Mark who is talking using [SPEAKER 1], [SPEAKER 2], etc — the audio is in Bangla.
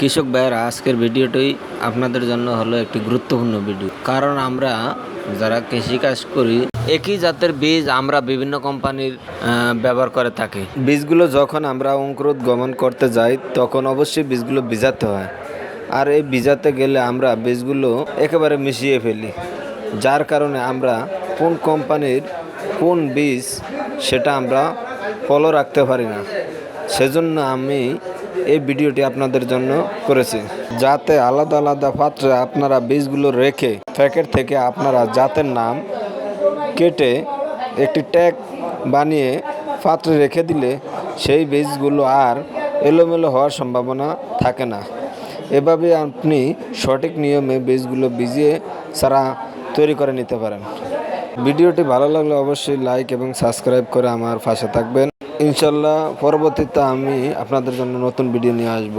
[SPEAKER 1] কৃষক ভাইয়েরা, আজকের ভিডিওটি আপনাদের জন্য হলো একটি গুরুত্বপূর্ণ ভিডিও। কারণ আমরা যারা কৃষিকাজ করি, একই জাতের বীজ আমরা বিভিন্ন কোম্পানির ব্যবহার করে থাকি। বীজগুলো যখন আমরা অঙ্কুরোদ্গমন করতে যাই তখন অবশ্যই বীজগুলো ভিজাতে হয়। আর এই ভিজাতে গেলে আমরা বীজগুলো একেবারে মিশিয়ে ফেলি, যার কারণে আমরা কোন কোম্পানির কোন বীজ সেটা আমরা ফলো রাখতে পারি না। সেজন্য আমি এই ভিডিওটি আপনাদের জন্য করেছি, যাতে আলাদা আলাদা পাত্রে আপনারা বীজগুলো রেখে প্যাকেট থেকে আপনারা জাতের নাম কেটে একটি ট্যাগ বানিয়ে পাত্রে রেখে দিলে সেই বীজগুলো আর এলোমেলো হওয়ার সম্ভাবনা থাকে না। এভাবে আপনি সঠিক নিয়মে বীজগুলো ভিজিয়ে চারা তৈরি করে নিতে পারেন। ভিডিওটি ভালো লাগলে অবশ্যই লাইক এবং সাবস্ক্রাইব করে আমার পাশে থাকবেন। ইনশাল্লাহ পরবর্তীতে আমি আপনাদের জন্য নতুন ভিডিও নিয়ে আসব।